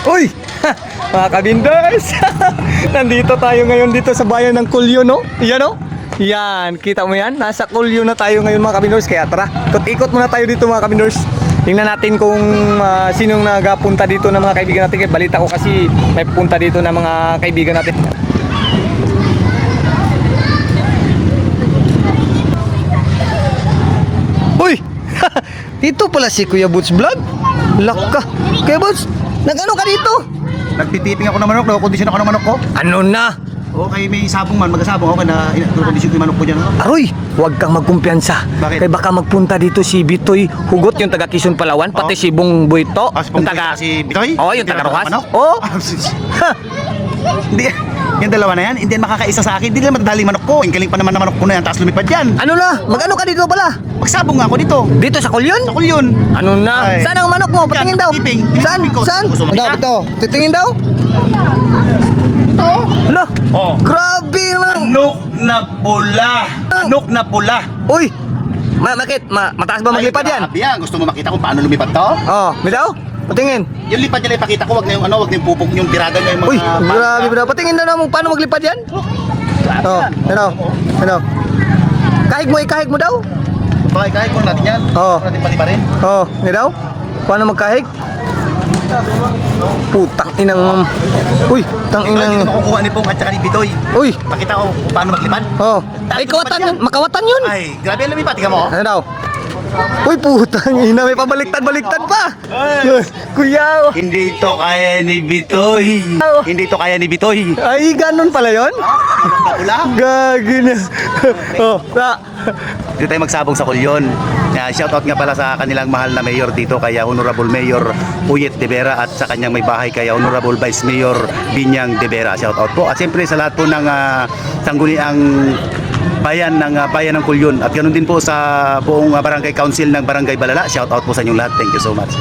Uy! Mga kabinders! Nandito tayo ngayon dito sa bayan ng Kulyo, no? Yan, no? Yan, kita mo yan? Nasa Kulyo na tayo ngayon mga kabinders. Kaya tara, ikot-ikot muna tayo dito mga kabinders. Tingnan natin kung sinong nagapunta dito ng mga kaibigan natin. Balita ko kasi may punta dito ng mga kaibigan natin. Uy! Ito pala si Kuya Boots Vlog. Laka. Kuya Boots, nag-ano ka dito? Nagtitiping ako ng manok, nakukondisyon ako ng manok ko. Ano na? Okay, may sabong man, mag-asabong ako na nakukondisyon ko yung manok ko dyan. Aroy, huwag kang magkumpiyansa. Bakit? Kaya baka magpunta dito si Bitoy Hugot, yung taga Quezon Palawan, pati si Bong Buito, yung taga... Si Bitoy? Oo, yung taga Rojas. Manok? Oo. Hindi, yung dalawa na yan, hindi yan makakaisa sa akin. Hindi nila matadali manok ko. Yung galing pa naman na manok ko na yan, taas lumipad yan. Ano na? Mag-ano ka dito pala? Magsabong nga ako dito. Dito sa Kulyon? Sa kulyon. Ano na? Ay. Saan ang manok mo? Patingin daw. Tiping. Saan? Tiping ko. Saan? Gusto mo makita? Ito. Titingin daw. Ito. Hala. Oh. Grabe naman. Manok na pula. Manok na pula. Uy. Bakit? Mataas ba maglipad yan? Grabe yan. Gusto mo makita kung paano lumipad to? Oh, may daw? Patingin. Yung lipad niya ipakita ko, wag na yung ano, wag na yung pupok, yung tirada niya yung mga... Uy, grabe ba? Patingin na naman paano maglipad yan? Oh, ano? Ano? Kahig mo daw? Bakit kahit kung natin yan? Oo. Natin paliparin. Oh, ni daw? Paano magkahig? Putang inang... Uy, tang Ito inang... makukuha ni Pong at saka ni Bitoy. Uy! Pakita ko kung paano maglipad. Oh, ay kawatan yun, makawatan yun! Ay, grabe ang lumipad. Tingnan mo. Ano daw? Uy, putang ina, may pabaliktad-baliktad pa! Kuya! Hindi ito kaya ni Bitoy. Hindi ito kaya ni Bitoy. Ay, ganun pala yun? Ulang. Gagi na. Oh, na. Dito tayo magsabong sa Kulyon. Shoutout nga pala sa kanilang mahal na mayor dito, kaya Honorable Mayor Puyet de Vera, at sa kanyang may bahay kaya Honorable Vice Mayor Binyang de Vera. Shoutout po. At siyempre sa lahat po ng sangguniang bayan ng Kulyon, at ganoon din po sa buong barangay council ng Barangay Balala. Shoutout po sa inyong lahat. Thank you so much.